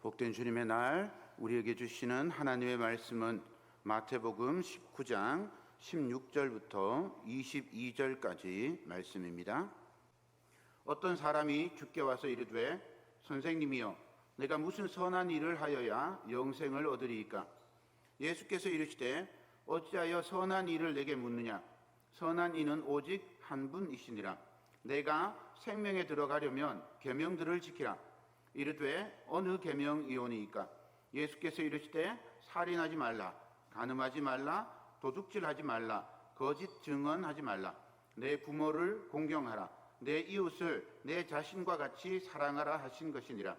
복된 주님의 날 우리에게 주시는 하나님의 말씀은 마태복음 19장 16절부터 22절까지 말씀입니다. 어떤 사람이 주께 와서 이르되 선생님이여 내가 무슨 선한 일을 하여야 영생을 얻으리이까? 예수께서 이르시되 어찌하여 선한 일을 내게 묻느냐? 선한 이는 오직 한 분이시니라. 내가 생명에 들어가려면 계명들을 지키라. 이르되 어느 계명이오니이까? 예수께서 이르시되 살인하지 말라, 간음하지 말라, 도둑질하지 말라, 거짓 증언하지 말라, 내 부모를 공경하라, 내 이웃을 내 자신과 같이 사랑하라 하신 것이니라.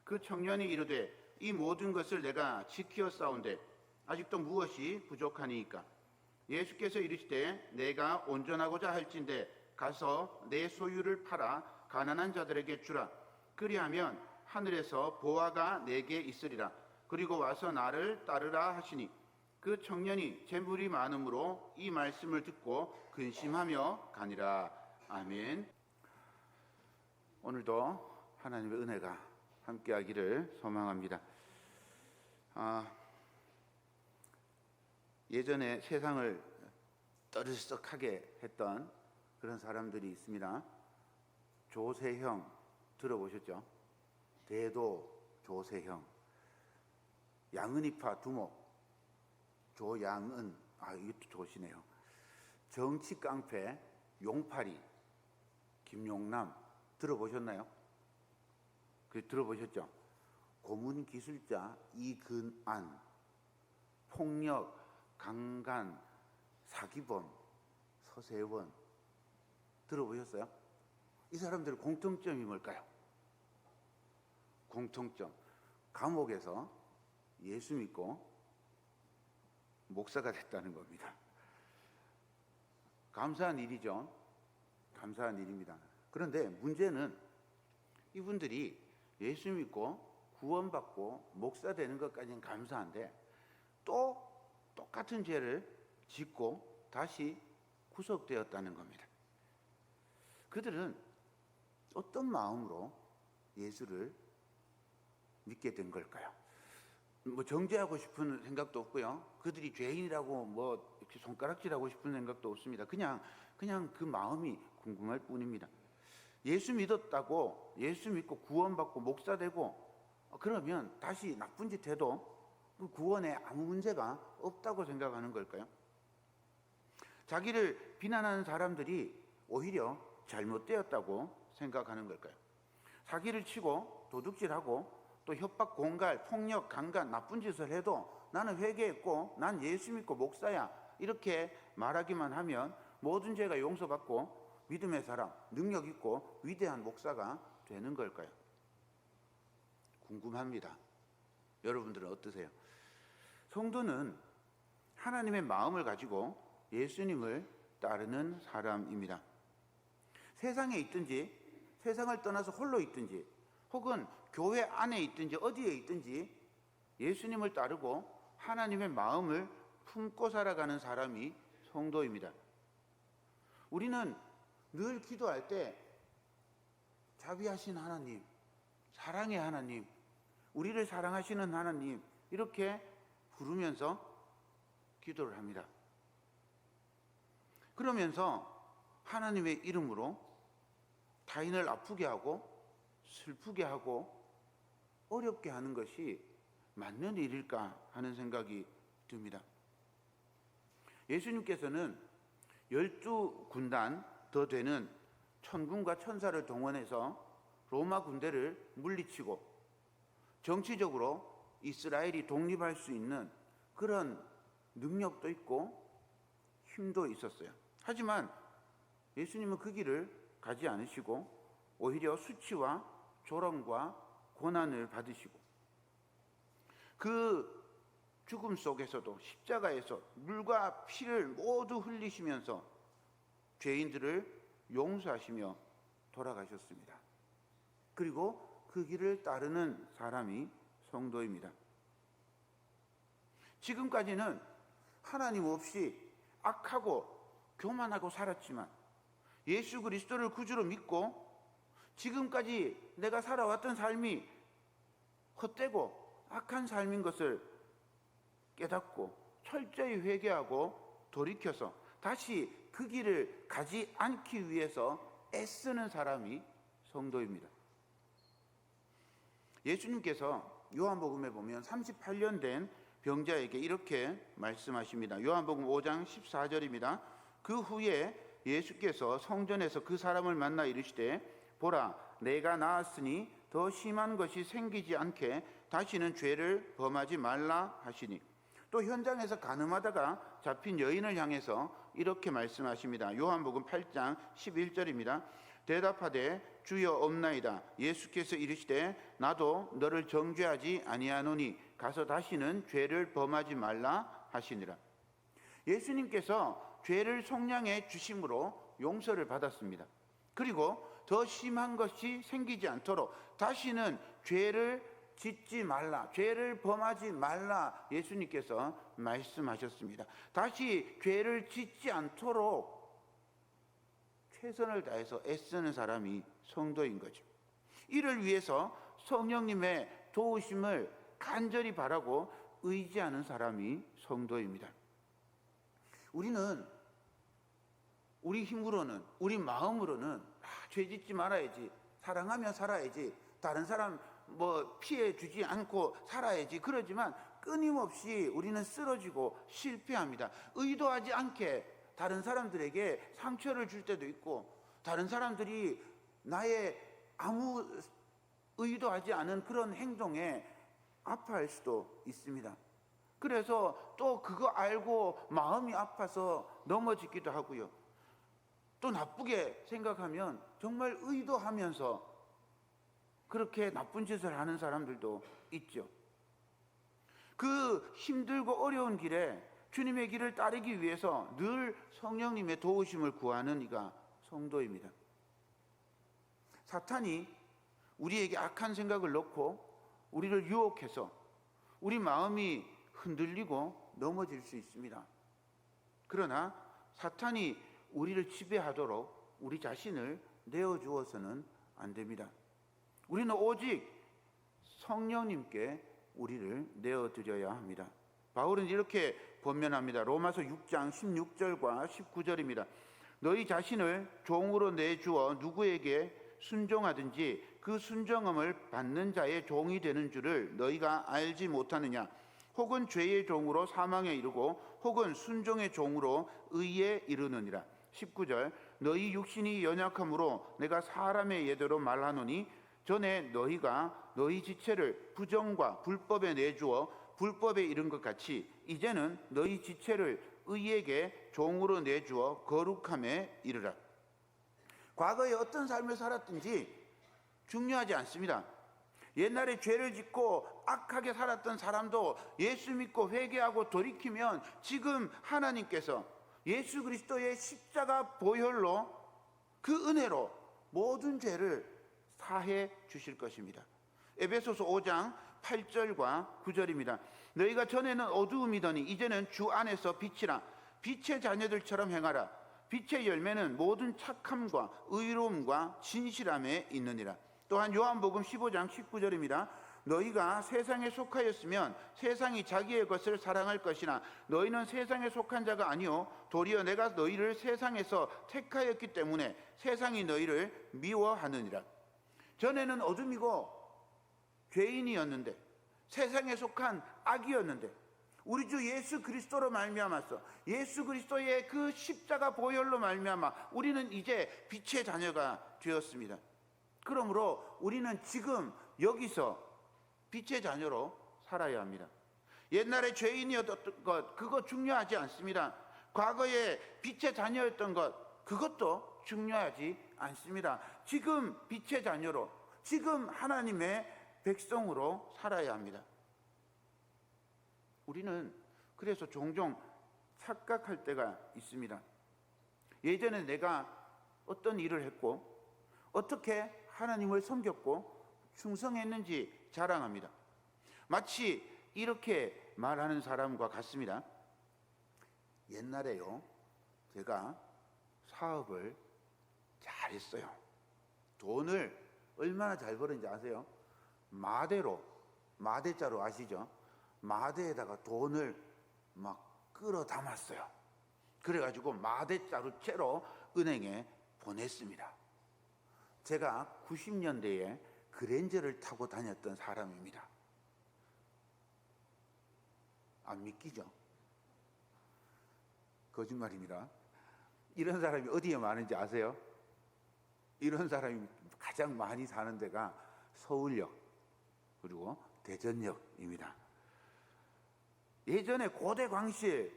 그 청년이 이르되 이 모든 것을 내가 지키었사온데 아직도 무엇이 부족하니이까? 예수께서 이르시되 내가 온전하고자 할진대 가서 내 소유를 팔아 가난한 자들에게 주라. 그리하면 하늘에서 보화가 내게 있으리라. 그리고 와서 나를 따르라 하시니 그 청년이 재물이 많음으로 이 말씀을 듣고 근심하며 가니라. 아멘. 오늘도 하나님의 은혜가 함께하기를 소망합니다. 예전에 세상을 떠들썩하게 했던 그런 사람들이 있습니다. 조세형 들어보셨죠? 대도 조세형, 양은이파 두목 조양은, 이것도 좋으시네요. 정치 깡패 용팔이 김용남 들어보셨나요? 들어보셨죠? 고문 기술자 이근안, 폭력 강간 사기범 서세원 들어보셨어요? 이 사람들의 공통점이 뭘까요? 공통점, 감옥에서 예수 믿고 목사가 됐다는 겁니다. 감사한 일이죠. 감사한 일입니다. 그런데 문제는 이분들이 예수 믿고 구원받고 목사 되는 것까지는 감사한데 또 똑같은 죄를 짓고 다시 구속되었다는 겁니다. 그들은 어떤 마음으로 예수를 믿게 된 걸까요? 정죄하고 싶은 생각도 없고요. 그들이 죄인이라고 이렇게 손가락질하고 싶은 생각도 없습니다. 그냥 그 마음이 궁금할 뿐입니다. 예수 믿었다고, 예수 믿고 구원받고 목사 되고 그러면 다시 나쁜 짓 해도 그 구원에 아무 문제가 없다고 생각하는 걸까요? 자기를 비난하는 사람들이 오히려 잘못되었다고 생각하는 걸까요? 사기를 치고 도둑질하고 또 협박, 공갈, 폭력, 강간, 나쁜 짓을 해도 나는 회개했고 난 예수 믿고 목사야 이렇게 말하기만 하면 모든 죄가 용서받고 믿음의 사람, 능력 있고 위대한 목사가 되는 걸까요? 궁금합니다. 여러분들은 어떠세요? 성도는 하나님의 마음을 가지고 예수님을 따르는 사람입니다. 세상에 있든지 세상을 떠나서 홀로 있든지 혹은 교회 안에 있든지 어디에 있든지 예수님을 따르고 하나님의 마음을 품고 살아가는 사람이 성도입니다. 우리는 늘 기도할 때 자비하신 하나님, 사랑의 하나님, 우리를 사랑하시는 하나님 이렇게 부르면서 기도를 합니다. 그러면서 하나님의 이름으로 타인을 아프게 하고 슬프게 하고 어렵게 하는 것이 맞는 일일까 하는 생각이 듭니다. 예수님께서는 12군단 더 되는 천군과 천사를 동원해서 로마 군대를 물리치고 정치적으로 이스라엘이 독립할 수 있는 그런 능력도 있고 힘도 있었어요. 하지만 예수님은 그 길을 가지 않으시고 오히려 수치와 조롱과 고난을 받으시고 그 죽음 속에서도 십자가에서 물과 피를 모두 흘리시면서 죄인들을 용서하시며 돌아가셨습니다. 그리고 그 길을 따르는 사람이 성도입니다. 지금까지는 하나님 없이 악하고 교만하고 살았지만 예수 그리스도를 구주로 믿고 지금까지 내가 살아왔던 삶이 헛되고 악한 삶인 것을 깨닫고 철저히 회개하고 돌이켜서 다시 그 길을 가지 않기 위해서 애쓰는 사람이 성도입니다. 예수님께서 요한복음에 보면 38년 된 병자에게 이렇게 말씀하십니다. 요한복음 5장 14절입니다. 그 후에 예수께서 성전에서 그 사람을 만나 이르시되 보라 내가 나았으니 더 심한 것이 생기지 않게 다시는 죄를 범하지 말라 하시니 또 현장에서 간음하다가 잡힌 여인을 향해서 이렇게 말씀하십니다. 요한복음 8장 11절입니다. 대답하되 주여 없나이다. 예수께서 이르시되 나도 너를 정죄하지 아니하노니 가서 다시는 죄를 범하지 말라 하시니라. 예수님께서 죄를 속량해 주심으로 용서를 받았습니다. 그리고 더 심한 것이 생기지 않도록 다시는 죄를 짓지 말라, 죄를 범하지 말라 예수님께서 말씀하셨습니다. 다시 죄를 짓지 않도록 최선을 다해서 애쓰는 사람이 성도인 거죠. 이를 위해서 성령님의 도우심을 간절히 바라고 의지하는 사람이 성도입니다. 우리는 우리 힘으로는, 우리 마음으로는 죄 짓지 말아야지, 사랑하며 살아야지, 다른 사람 피해 주지 않고 살아야지 그러지만 끊임없이 우리는 쓰러지고 실패합니다. 의도하지 않게 다른 사람들에게 상처를 줄 때도 있고 다른 사람들이 나의 아무 의도하지 않은 그런 행동에 아파할 수도 있습니다. 그래서 또 그거 알고 마음이 아파서 넘어지기도 하고요. 또 나쁘게 생각하면 정말 의도하면서 그렇게 나쁜 짓을 하는 사람들도 있죠. 그 힘들고 어려운 길에 주님의 길을 따르기 위해서 늘 성령님의 도우심을 구하는 이가 성도입니다. 사탄이 우리에게 악한 생각을 넣고 우리를 유혹해서 우리 마음이 흔들리고 넘어질 수 있습니다. 그러나 사탄이 우리를 지배하도록 우리 자신을 내어주어서는 안 됩니다. 우리는 오직 성령님께 우리를 내어드려야 합니다. 바울은 이렇게 권면합니다. 로마서 6장 16절과 19절입니다. 너희 자신을 종으로 내주어 누구에게 순종하든지 그 순종함을 받는 자의 종이 되는 줄을 너희가 알지 못하느냐. 혹은 죄의 종으로 사망에 이르고 혹은 순종의 종으로 의에 이르느니라. 19절 너희 육신이 연약함으로 내가 사람의 예대로 말하노니 전에 너희가 너희 지체를 부정과 불법에 내주어 불법에 이른 것 같이 이제는 너희 지체를 의에게 종으로 내주어 거룩함에 이르라. 과거에 어떤 삶을 살았든지 중요하지 않습니다. 옛날에 죄를 짓고 악하게 살았던 사람도 예수 믿고 회개하고 돌이키면 지금 하나님께서 예수 그리스도의 십자가 보혈로 그 은혜로 모든 죄를 사해 주실 것입니다. 에베소서 5장 8절과 9절입니다. 너희가 전에는 어두움이더니 이제는 주 안에서 빛이라. 빛의 자녀들처럼 행하라. 빛의 열매는 모든 착함과 의로움과 진실함에 있느니라. 또한 요한복음 15장 19절입니다. 너희가 세상에 속하였으면 세상이 자기의 것을 사랑할 것이나 너희는 세상에 속한 자가 아니요 도리어 내가 너희를 세상에서 택하였기 때문에 세상이 너희를 미워하느니라. 전에는 어둠이고 죄인이었는데 세상에 속한 악이었는데 우리 주 예수 그리스도로 말미암아서 예수 그리스도의 그 십자가 보혈로 말미암아 우리는 이제 빛의 자녀가 되었습니다. 그러므로 우리는 지금 여기서 빛의 자녀로 살아야 합니다. 옛날에 죄인이었던 것 그거 중요하지 않습니다. 과거에 빛의 자녀였던 것 그것도 중요하지 않습니다. 지금 빛의 자녀로 지금 하나님의 백성으로 살아야 합니다. 우리는 그래서 종종 착각할 때가 있습니다. 예전에 내가 어떤 일을 했고 어떻게 하나님을 섬겼고 충성했는지 자랑합니다. 마치 이렇게 말하는 사람과 같습니다. 옛날에요 제가 사업을 잘했어요. 돈을 얼마나 잘 벌었는지 아세요? 마대로 마대자루 아시죠? 마대에다가 돈을 막 끌어 담았어요. 그래가지고 마대자루채로 은행에 보냈습니다. 제가 90년대에 그랜저를 타고 다녔던 사람입니다. 안 믿기죠? 거짓말입니다. 이런 사람이 어디에 많은지 아세요? 이런 사람이 가장 많이 사는 데가 서울역 그리고 대전역입니다. 예전에 고대 광시에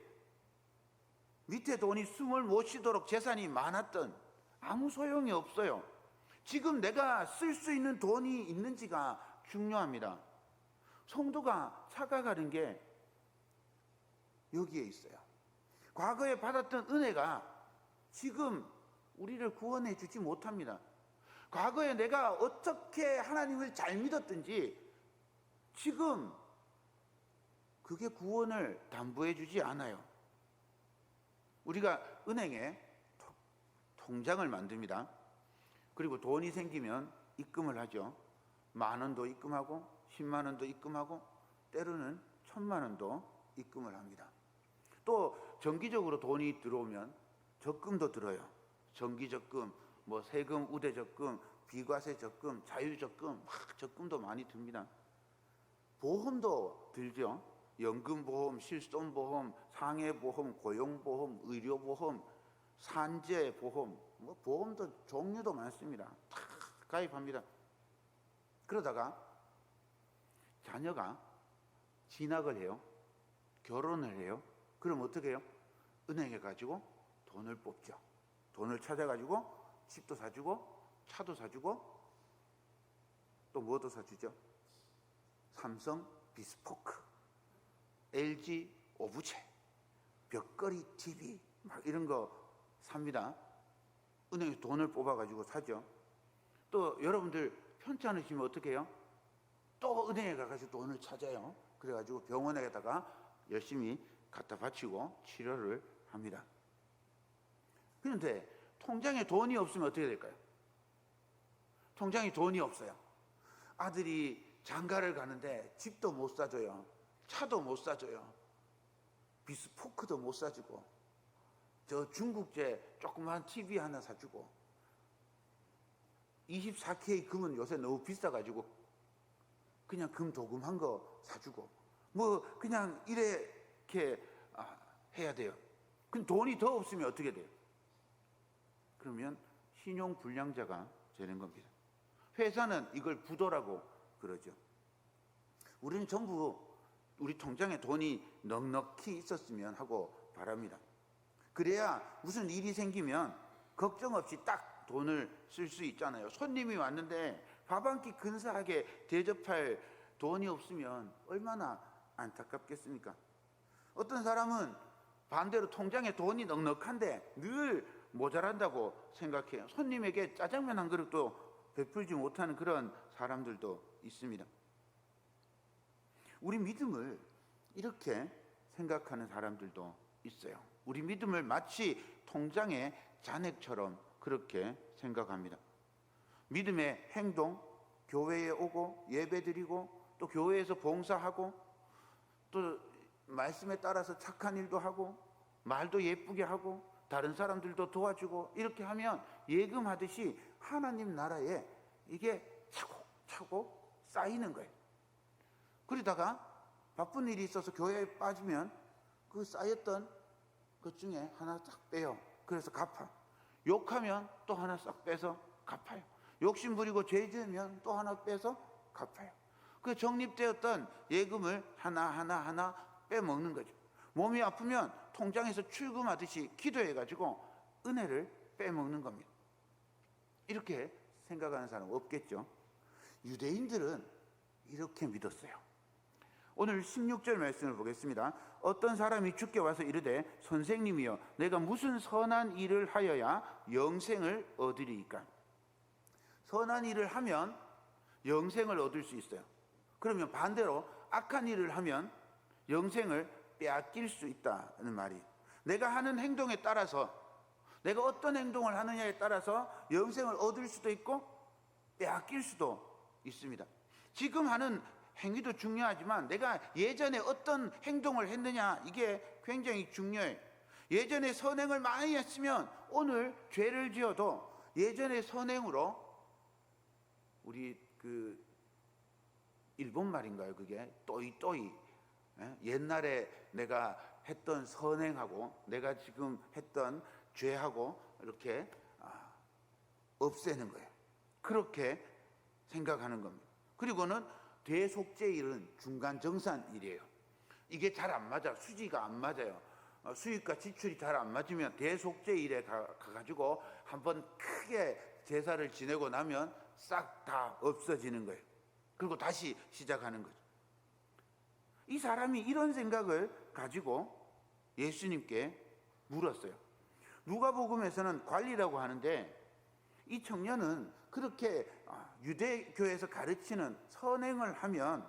밑에 돈이 숨을 못 쉬도록 재산이 많았던 아무 소용이 없어요. 지금 내가 쓸 수 있는 돈이 있는지가 중요합니다. 성도가 착각하는 게 여기에 있어요. 과거에 받았던 은혜가 지금 우리를 구원해 주지 못합니다. 과거에 내가 어떻게 하나님을 잘 믿었든지 지금 그게 구원을 담보해 주지 않아요. 우리가 은행에 통장을 만듭니다. 그리고 돈이 생기면 입금을 하죠. 10,000원도 입금하고 10만 원도 입금하고 때로는 1,000만 원도 입금을 합니다. 또 정기적으로 돈이 들어오면 적금도 들어요. 정기적금, 뭐 세금 우대적금, 비과세 적금, 자유적금, 막 적금도 많이 듭니다. 보험도 들죠. 연금보험, 실손보험, 상해보험, 고용보험, 의료보험, 산재보험, 뭐 보험도 종류도 많습니다. 다 가입합니다. 그러다가 자녀가 진학을 해요. 결혼을 해요. 그럼 어떻게 해요? 은행에 가지고 돈을 뽑죠. 돈을 찾아가지고 집도 사주고 차도 사주고 또 뭐도 사주죠? 삼성 비스포크, LG 오브제, 벽걸이 TV 막 이런 거 삽니다. 은행에 돈을 뽑아가지고 사죠. 또 여러분들 편찮으시면 어떻게 해요? 또 은행에 가가지고 돈을 찾아요. 그래가지고 병원에다가 열심히 갖다 바치고 치료를 합니다. 그런데 통장에 돈이 없으면 어떻게 될까요? 통장에 돈이 없어요. 아들이 장가를 가는데 집도 못 사줘요. 차도 못 사줘요. 비스포크도 못 사주고 저 중국제 조그만 TV 하나 사주고 24K 금은 요새 너무 비싸가지고 그냥 금 도금한 거 사주고 뭐 그냥 이렇게 해야 돼요. 그럼 돈이 더 없으면 어떻게 돼요? 그러면 신용불량자가 되는 겁니다. 회사는 이걸 부도라고 그러죠. 우리는 전부 우리 통장에 돈이 넉넉히 있었으면 하고 바랍니다. 그래야 무슨 일이 생기면 걱정 없이 딱 돈을 쓸 수 있잖아요. 손님이 왔는데 밥 한 끼 근사하게 대접할 돈이 없으면 얼마나 안타깝겠습니까? 어떤 사람은 반대로 통장에 돈이 넉넉한데 늘 모자란다고 생각해요. 손님에게 짜장면 한 그릇도 베풀지 못하는 그런 사람들도 있습니다. 우리 믿음을 이렇게 생각하는 사람들도 있어요. 우리 믿음을 마치 통장의 잔액처럼 그렇게 생각합니다. 믿음의 행동, 교회에 오고 예배드리고 또 교회에서 봉사하고 또 말씀에 따라서 착한 일도 하고 말도 예쁘게 하고 다른 사람들도 도와주고 이렇게 하면 예금하듯이 하나님 나라에 이게 차곡차곡 쌓이는 거예요. 그러다가 바쁜 일이 있어서 교회에 빠지면 그 쌓였던 것 중에 하나 싹 빼요. 그래서 갚아. 욕하면 또 하나 싹 빼서 갚아요. 욕심 부리고 죄 지으면 또 하나 빼서 갚아요. 그 적립되었던 예금을 하나 빼먹는 거죠. 몸이 아프면 통장에서 출금하듯이 기도해가지고 은혜를 빼먹는 겁니다. 이렇게 생각하는 사람 없겠죠. 유대인들은 이렇게 믿었어요. 오늘 16절 말씀을 보겠습니다. 어떤 사람이 주께 와서 이르되 선생님이여 내가 무슨 선한 일을 하여야 영생을 얻으리이까? 선한 일을 하면 영생을 얻을 수 있어요. 그러면 반대로 악한 일을 하면 영생을 빼앗길 수 있다는 말이, 내가 하는 행동에 따라서 내가 어떤 행동을 하느냐에 따라서 영생을 얻을 수도 있고 빼앗길 수도 있습니다. 지금 하는 행위도 중요하지만 내가 예전에 어떤 행동을 했느냐, 이게 굉장히 중요해요. 예전에 선행을 많이 했으면 오늘 죄를 지어도 예전의 선행으로, 우리 일본 말인가요? 그게 또이또이, 옛날에 내가 했던 선행하고 내가 지금 했던 죄하고 이렇게 없애는 거예요. 그렇게 생각하는 겁니다. 그리고는 대속죄일은 중간정산일이에요. 이게 잘 안 맞아, 수지가 안 맞아요. 수익과 지출이 잘 안 맞으면 대속죄일에 가가지고 한번 크게 제사를 지내고 나면 싹 다 없어지는 거예요. 그리고 다시 시작하는 거죠. 이 사람이 이런 생각을 가지고 예수님께 물었어요. 누가복음에서는 관리라고 하는데, 이 청년은 그렇게 유대교에서 가르치는 선행을 하면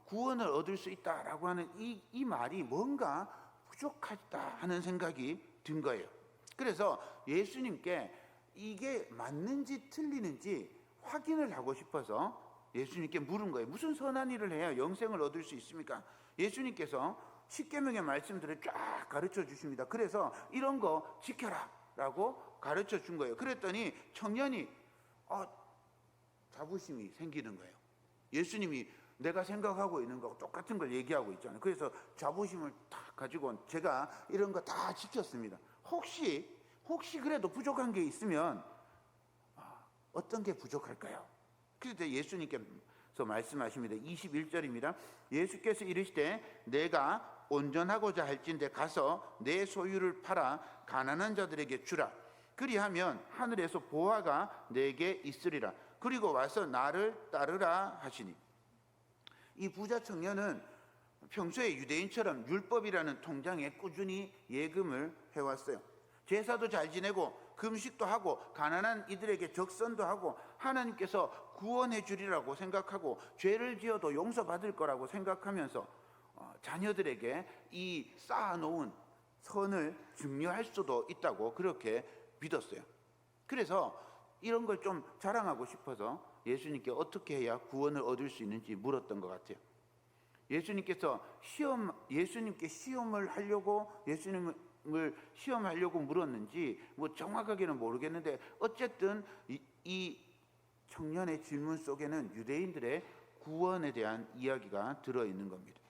구원을 얻을 수 있다라고 하는 이 말이 뭔가 부족하다 하는 생각이 든 거예요. 그래서 예수님께 이게 맞는지 틀리는지 확인을 하고 싶어서 예수님께 물은 거예요. 무슨 선한 일을 해야 영생을 얻을 수 있습니까? 예수님께서 십계명의 말씀들을 쫙 가르쳐 주십니다. 그래서 이런 거 지켜라 라고 가르쳐 준 거예요. 그랬더니 청년이 자부심이 생기는 거예요. 예수님이 내가 생각하고 있는 거하고 똑같은 걸 얘기하고 있잖아요. 그래서 자부심을 딱 가지고 제가 이런 거 다 지켰습니다. 혹시 그래도 부족한 게 있으면 어떤 게 부족할까요? 그래서 예수님께서 말씀하십니다. 21절입니다. 예수께서 이르시되 내가 온전하고자 할진대 가서 내 소유를 팔아 가난한 자들에게 주라. 그리하면 하늘에서 보화가 내게 있으리라. 그리고 와서 나를 따르라 하시니. 이 부자 청년은 평소에 유대인처럼 율법이라는 통장에 꾸준히 예금을 해왔어요. 제사도 잘 지내고 금식도 하고 가난한 이들에게 적선도 하고 하나님께서 구원해 주리라고 생각하고 죄를 지어도 용서받을 거라고 생각하면서 자녀들에게 이 쌓아놓은 선을 증여할 수도 있다고 그렇게 믿었어요. 그래서 이런 걸 좀 자랑하고 싶어서 예수님께 어떻게 해야 구원을 얻을 수 있는지 물었던 것 같아요. 예수님께 시험을 하려고 예수님을 시험하려고 물었는지 정확하게는 모르겠는데, 어쨌든 이 청년의 질문 속에는 유대인들의 구원에 대한 이야기가 들어있는 겁니다.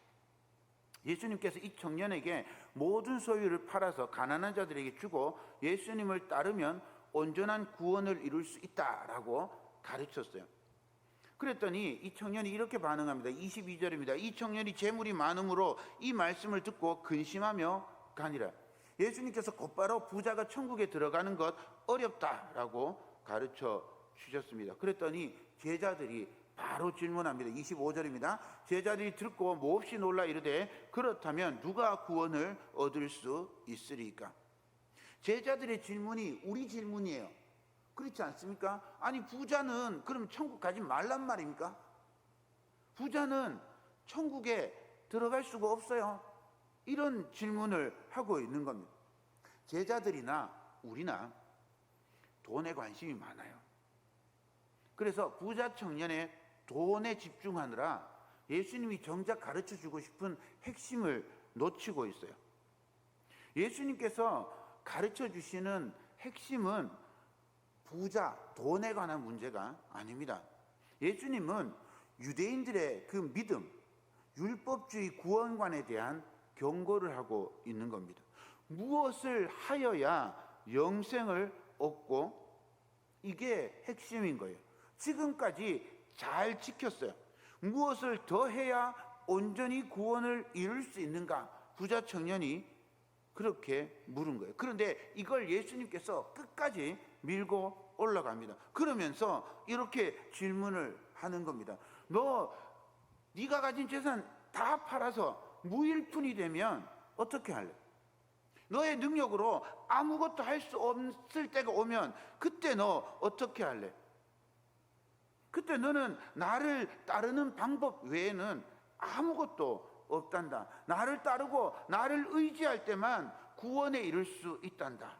예수님께서 이 청년에게 모든 소유를 팔아서 가난한 자들에게 주고 예수님을 따르면 온전한 구원을 이룰 수 있다라고 가르쳤어요. 그랬더니 이 청년이 이렇게 반응합니다. 22절입니다. 이 청년이 재물이 많음으로 이 말씀을 듣고 근심하며 가니라. 예수님께서 곧바로 부자가 천국에 들어가는 것 어렵다라고 가르쳐 주셨습니다. 그랬더니 제자들이 바로 질문합니다. 25절입니다. 제자들이 듣고 몹시 놀라 이르되 그렇다면 누가 구원을 얻을 수 있으리까? 제자들의 질문이 우리 질문이에요. 그렇지 않습니까? 아니, 부자는 그럼 천국 가지 말란 말입니까? 부자는 천국에 들어갈 수가 없어요. 이런 질문을 하고 있는 겁니다. 제자들이나 우리나 돈에 관심이 많아요. 그래서 부자 청년의 돈에 집중하느라 예수님이 정작 가르쳐 주고 싶은 핵심을 놓치고 있어요. 예수님께서 가르쳐 주시는 핵심은 부자, 돈에 관한 문제가 아닙니다. 예수님은 유대인들의 그 믿음, 율법주의 구원관에 대한 경고를 하고 있는 겁니다. 무엇을 하여야 영생을 얻고, 이게 핵심인 거예요. 지금까지 잘 지켰어요. 무엇을 더 해야 온전히 구원을 이룰 수 있는가? 부자 청년이 그렇게 물은 거예요. 그런데 이걸 예수님께서 끝까지 밀고 올라갑니다. 그러면서 이렇게 질문을 하는 겁니다. 네가 가진 재산 다 팔아서 무일푼이 되면 어떻게 할래? 너의 능력으로 아무것도 할 수 없을 때가 오면 그때 너 어떻게 할래? 그때 너는 나를 따르는 방법 외에는 아무것도 없단다. 나를 따르고 나를 의지할 때만 구원에 이를 수 있단다.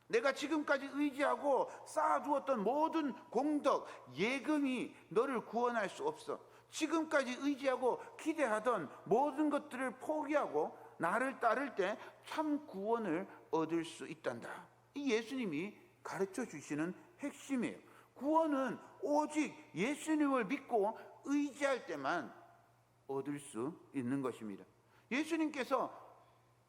내가 지금까지 의지하고 쌓아두었던 모든 공덕, 예금이 너를 구원할 수 없어. 지금까지 의지하고 기대하던 모든 것들을 포기하고 나를 따를 때 참 구원을 얻을 수 있단다. 이 예수님이 가르쳐 주시는 핵심이에요. 구원은 오직 예수님을 믿고 의지할 때만 얻을 수 있는 것입니다. 예수님께서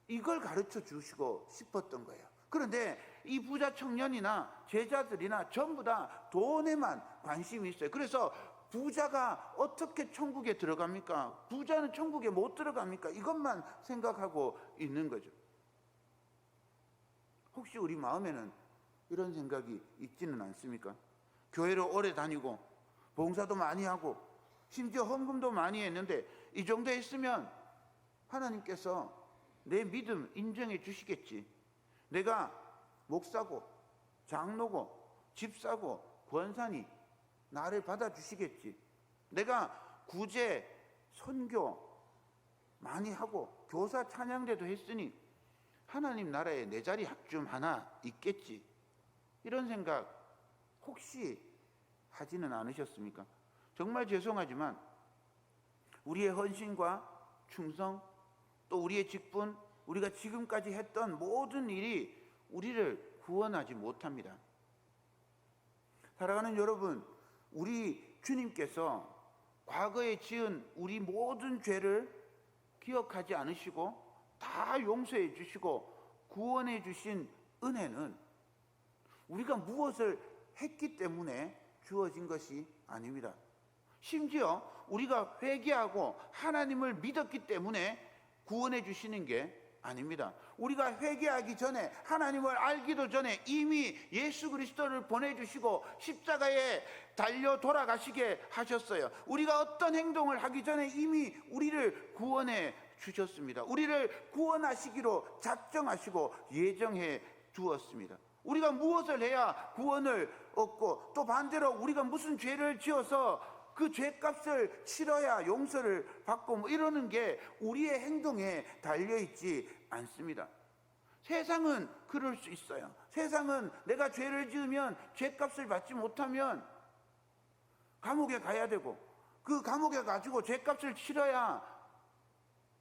이걸 가르쳐 주시고 싶었던 거예요. 그런데 이 부자 청년이나 제자들이나 전부 다 돈에만 관심이 있어요. 그래서 부자가 어떻게 천국에 들어갑니까? 부자는 천국에 못 들어갑니까? 이것만 생각하고 있는 거죠. 혹시 우리 마음에는 이런 생각이 있지는 않습니까? 교회를 오래 다니고 봉사도 많이 하고 심지어 헌금도 많이 했는데 이 정도 했으면 하나님께서 내 믿음 인정해 주시겠지. 내가 목사고 장로고 집사고 권사니 나를 받아주시겠지. 내가 구제 선교 많이 하고 교사 찬양대도 했으니 하나님 나라에 내 자리 좀 하나 있겠지. 이런 생각 혹시 하지는 않으셨습니까? 정말 죄송하지만 우리의 헌신과 충성, 또 우리의 직분, 우리가 지금까지 했던 모든 일이 우리를 구원하지 못합니다. 사랑하는 여러분, 우리 주님께서 과거에 지은 우리 모든 죄를 기억하지 않으시고 다 용서해 주시고 구원해 주신 은혜는 우리가 무엇을 했기 때문에 주어진 것이 아닙니다. 심지어 우리가 회개하고 하나님을 믿었기 때문에 구원해 주시는 게 아닙니다. 우리가 회개하기 전에, 하나님을 알기도 전에 이미 예수 그리스도를 보내주시고 십자가에 달려 돌아가시게 하셨어요. 우리가 어떤 행동을 하기 전에 이미 우리를 구원해 주셨습니다. 우리를 구원하시기로 작정하시고 예정해 두었습니다. 우리가 무엇을 해야 구원을 얻고, 또 반대로 우리가 무슨 죄를 지어서 그 죄값을 치러야 용서를 받고 이러는 게 우리의 행동에 달려있지 않습니다. 세상은 그럴 수 있어요. 세상은 내가 죄를 지으면 죄값을 받지 못하면 감옥에 가야 되고, 그 감옥에 가지고 죄값을 치러야,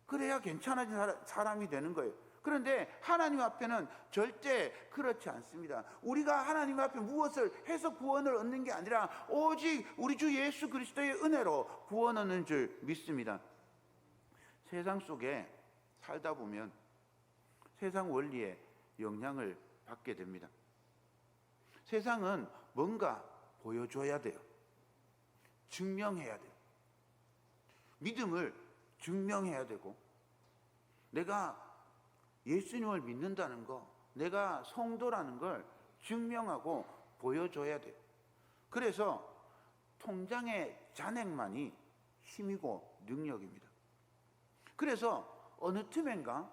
그래야 괜찮아진 사람이 되는 거예요. 그런데 하나님 앞에는 절대 그렇지 않습니다. 우리가 하나님 앞에 무엇을 해서 구원을 얻는 게 아니라 오직 우리 주 예수 그리스도의 은혜로 구원 얻는 줄 믿습니다. 세상 속에 살다 보면 세상 원리에 영향을 받게 됩니다. 세상은 뭔가 보여줘야 돼요. 증명해야 돼요. 믿음을 증명해야 되고, 내가 예수님을 믿는다는 거, 내가 성도라는 걸 증명하고 보여줘야 돼요. 그래서 통장의 잔액만이 힘이고 능력입니다. 그래서 어느 틈엔가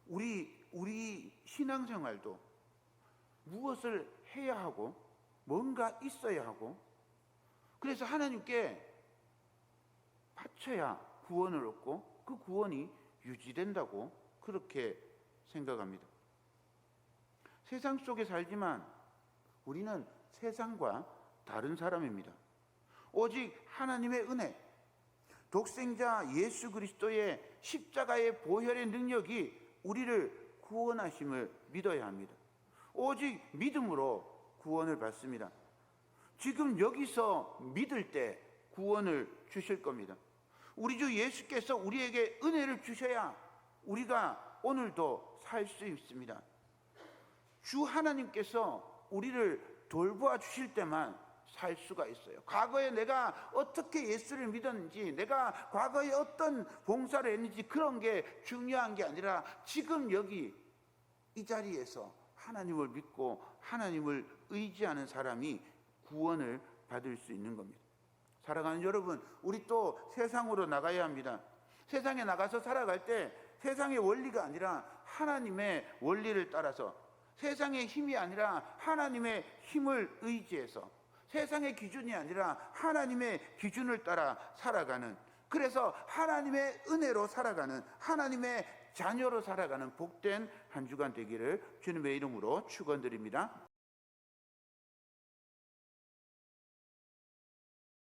우리 신앙생활도 무엇을 해야 하고 뭔가 있어야 하고, 그래서 하나님께 바쳐야 구원을 얻고 그 구원이 유지된다고 그렇게 생각합니다. 세상 속에 살지만 우리는 세상과 다른 사람입니다. 오직 하나님의 은혜, 독생자 예수 그리스도의 십자가의 보혈의 능력이 우리를 구원하심을 믿어야 합니다. 오직 믿음으로 구원을 받습니다. 지금 여기서 믿을 때 구원을 주실 겁니다. 우리 주 예수께서 우리에게 은혜를 주셔야 우리가 오늘도 살 수 있습니다. 주 하나님께서 우리를 돌보아 주실 때만 살 수가 있어요. 과거에 내가 어떻게 예수를 믿었는지, 내가 과거에 어떤 봉사를 했는지 그런 게 중요한 게 아니라 지금 여기 이 자리에서 하나님을 믿고 하나님을 의지하는 사람이 구원을 받을 수 있는 겁니다. 사랑하는 여러분, 우리 또 세상으로 나가야 합니다. 세상에 나가서 살아갈 때 세상의 원리가 아니라 하나님의 원리를 따라서, 세상의 힘이 아니라 하나님의 힘을 의지해서, 세상의 기준이 아니라 하나님의 기준을 따라 살아가는, 그래서 하나님의 은혜로 살아가는, 하나님의 자녀로 살아가는 복된 한 주간 되기를 주님의 이름으로 축원드립니다.